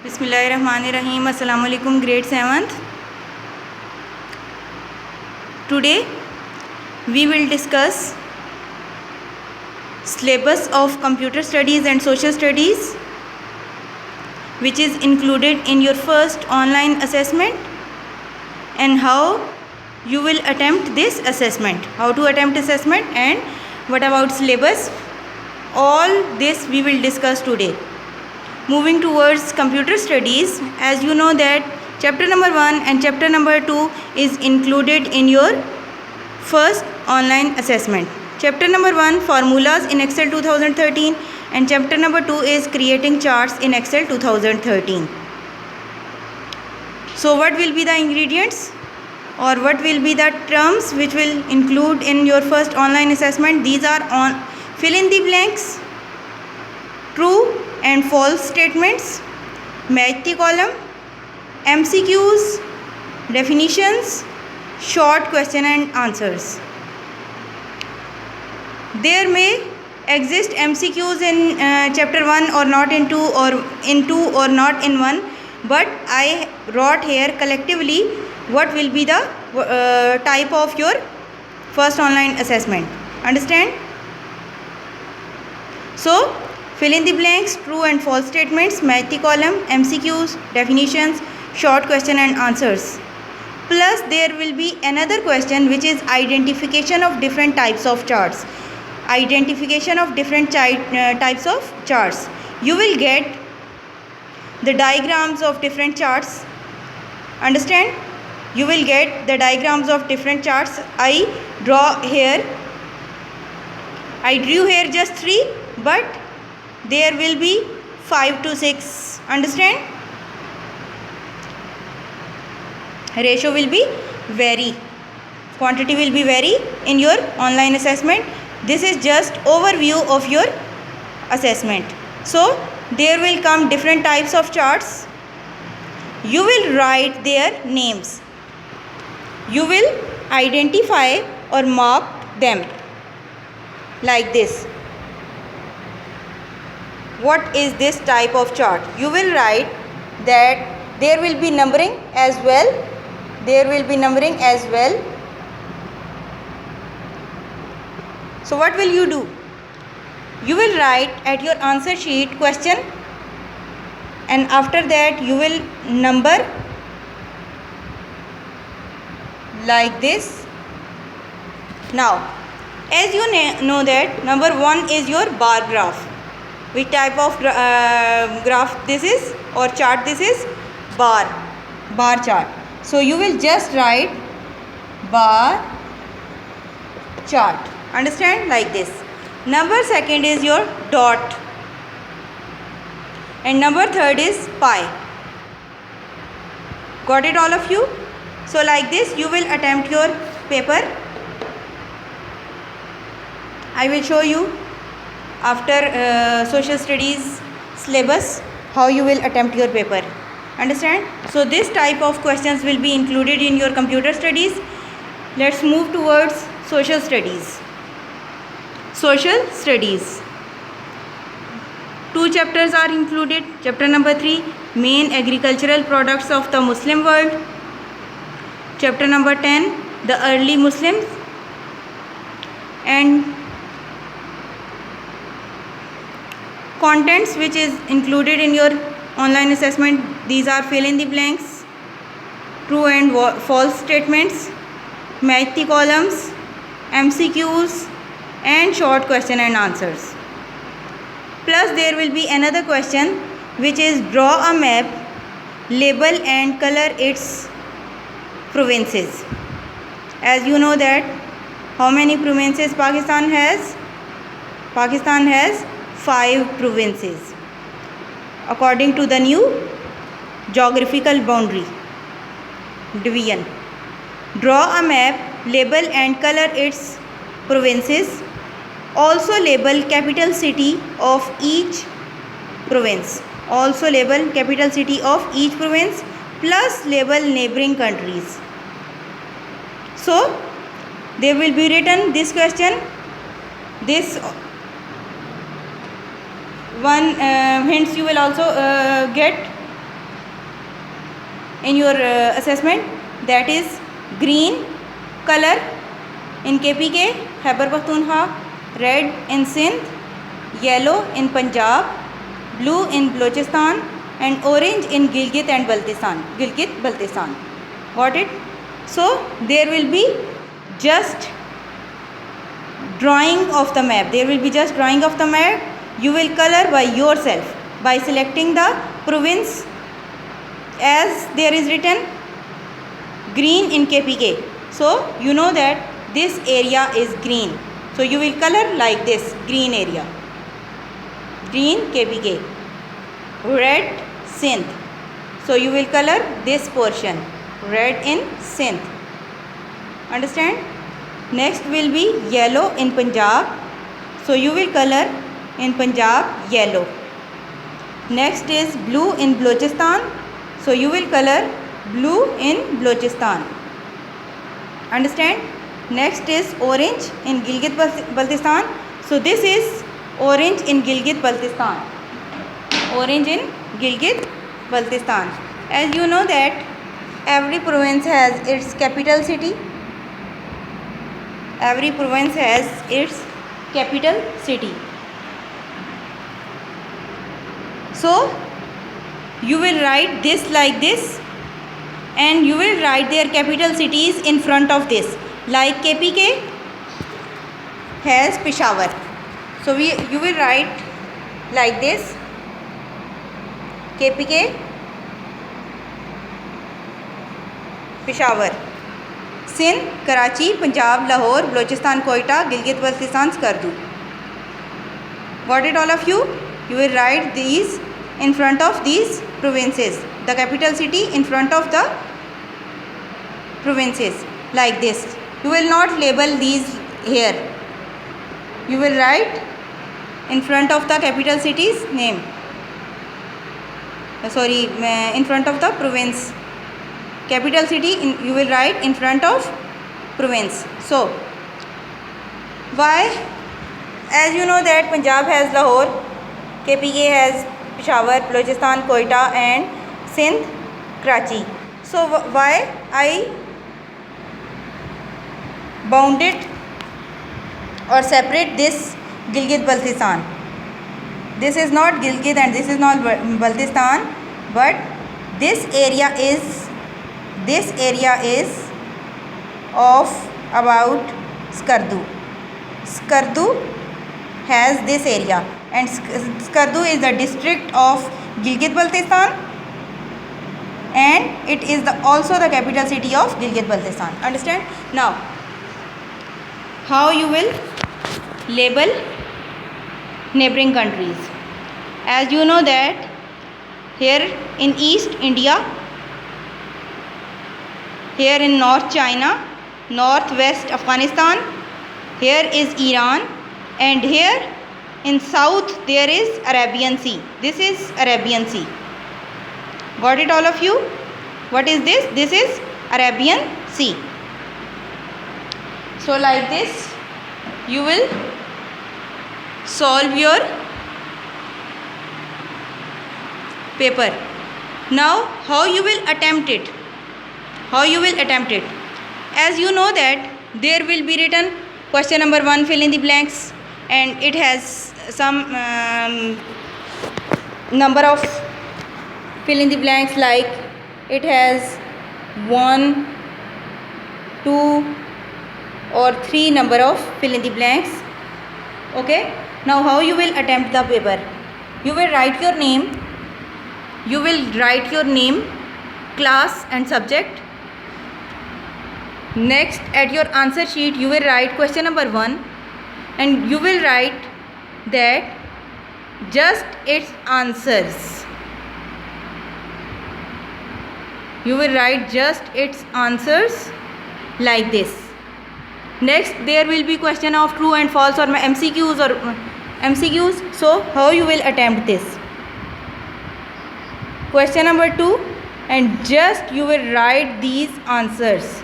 बिस्मिल्लाहिर्रहमानिर्रहीम। अस्सलामुअलैकुम grade 7th। Today we will discuss syllabus of computer studies and social studies which is included in your first online assessment and how you will attempt this assessment, how to attempt assessment and what about syllabus. All this we will discuss today. Moving towards computer studies, as you know that chapter number 1 and chapter number 2 is included in your first online assessment. Chapter number 1 formulas in Excel 2013 and chapter number 2 is creating charts in Excel 2013. So what will be the ingredients or what will be the terms which will include in your first online assessment? These are on fill in the blanks, true and false statements, match the column, MCQs, definitions, short question and answers. There may exist MCQs in chapter 1 or not in 2 or in 2 or not in 1, but I wrote here collectively what will be the type of your first online assessment. Understand? So fill in the blanks, true and false statements, match the column, MCQs, definitions, short question and answers. Plus there will be another question which is identification of different types of charts. Identification of different types of charts. You will get the diagrams of different charts. Understand? You will get the diagrams of different charts. I drew here just 3, but there will be 5 to 6. Understand? Ratio will be vary. Quantity will be vary in your online assessment. This is just overview of your assessment. So there will come different types of charts. You will write their names. You will identify or mark them like this. What is this type of chart? You will write that there will be numbering as well. There will be numbering as well. So what will you do? You will write at your answer sheet question and after that you will number like this. Now as you know that number 1 is your bar graph. Which type of graph this is or chart this is? Bar chart. So you will just write bar chart. Understand? Like this. Number 2 is your dot and number 3 is pi. Got it all of you? So like this you will attempt your paper. I will show you after social studies syllabus how you will attempt your paper. Understand? So this type of questions will be included in your computer studies. Let's move towards social studies. Social studies. 2 chapters are included. Chapter number 3 main agricultural products of the Muslim world. Chapter number 10 the early Muslims and contents which is included in your online assessment. These are fill in the blanks, true and false statements, match the columns, MCQs and short question and answers. Plus there will be another question which is draw a map, label and color its provinces. As you know that how many provinces Pakistan has? Pakistan has 5 provinces according to the new geographical boundary division. Draw a map, label and color its provinces. Also label capital city of each province. Also label capital city of each province plus label neighboring countries. So there will be written this question. This one hints you will also get in your assessment, that is green color in KPK, Khyber Pakhtunkhwa, red in Sindh, yellow in Punjab, blue in Balochistan, and orange in Gilgit and Baltistan. Got it? So there will be just drawing of the map. There will be just drawing of the map. You will color by yourself by selecting the province as there is written green in KPK. So you know that this area is green. So you will color like this, green area, green KPK, red Sindh. So you will color this portion, red in Sindh. Understand? Next will be yellow in Punjab. So you will color in Punjab yellow. Next is blue in Balochistan. So you will color blue in Balochistan. Understand? Next is orange in Gilgit-Baltistan. So this is orange in Gilgit-Baltistan. Orange in Gilgit-Baltistan. As you know that every province has its capital city. Every province has its capital city. So you will write this like this, and you will write their capital cities in front of this. Like KPK has Peshawar. So you will write like this, KPK, Peshawar. Sindh, Karachi, Punjab, Lahore, Balochistan, Quetta, Gilgit-Baltistan, Skardu. Got it all of you? You will write these in front of these provinces, the capital city in front of the provinces like this. You will not label these here. You will write in front of the capital city's name. In front of the province. Capital city you will write in front of province. So why? As you know that Punjab has Lahore, KPK has Peshawar, Balochistan, Quetta, and Sindh, Karachi. So why I bounded or separate this Gilgit-Baltistan? This is not Gilgit and this is not Baltistan, but this area is of about Skardu. Skardu has this area, and Skardu is the district of Gilgit-Baltistan, and it is also the capital city of Gilgit-Baltistan. Understand? Now, how you will label neighboring countries? As you know that here in East India, here in North China, Northwest Afghanistan, here is Iran, and here in South there is Arabian Sea. This is Arabian Sea. Got it all of you? What is this? This is Arabian Sea. So like this you will solve your paper. Now how you will attempt it? As you know that there will be written question number 1, fill in the blanks, and it has some number of fill in the blanks, like it has 1, 2 or 3 number of fill in the blanks. Okay, now how you will attempt the paper? You will write your name, class and subject. Next, at your answer sheet you will write question number 1, and you will write that just its answers. You will write just its answers like this. Next, there will be question of true and false or MCQs. So how you will attempt this? Question number 2, and just you will write these answers.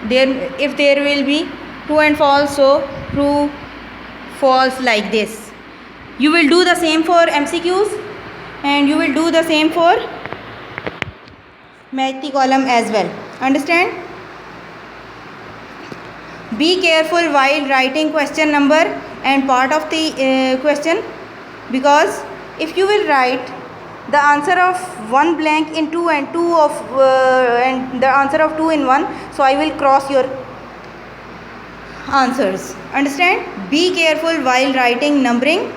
If there will be true and false, so true, false, like this. You will do the same for MCQs, and you will do the same for match the column as well. Understand? Be careful while writing question number and part of the question, because if you will write the answer of one blank in 2 and 2 of and the answer of 2 in 1, so I will cross your answers. Understand? Be careful while writing numbering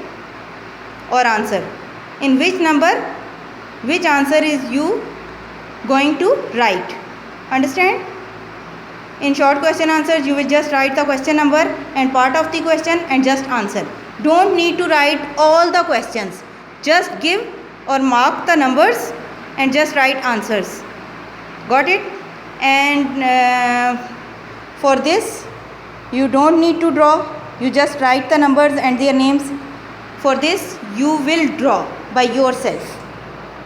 or answer. In which number, which answer is you going to write. Understand? In short question answers, you will just write the question number and part of the question and just answer. Don't need to write all the questions. Just give or mark the numbers and just write answers. Got it? And for this, you don't need to draw. You just write the numbers and their names. For this, you will draw by yourself.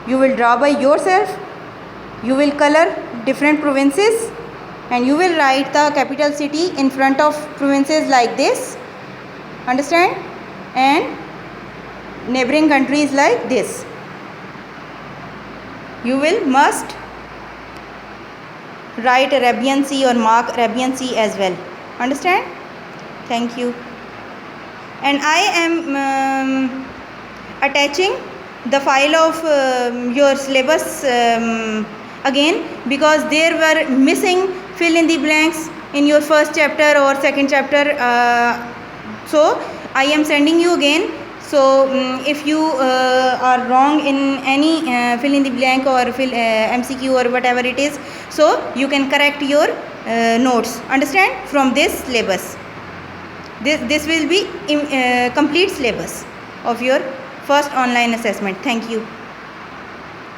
You will draw by yourself. You will color different provinces and you will write the capital city in front of provinces like this. Understand? And neighboring countries like this. You will must write Arabian Sea or mark Arabian Sea as well. Understand? Thank you. And I am attaching the file of your syllabus again, because there were missing fill in the blanks in your first chapter or second chapter, so I am sending you again. So if you are wrong in any fill in the blank or fill MCQ or whatever it is, so you can correct your notes. Understand? From this syllabus, this will be complete syllabus of your first online assessment. Thank you.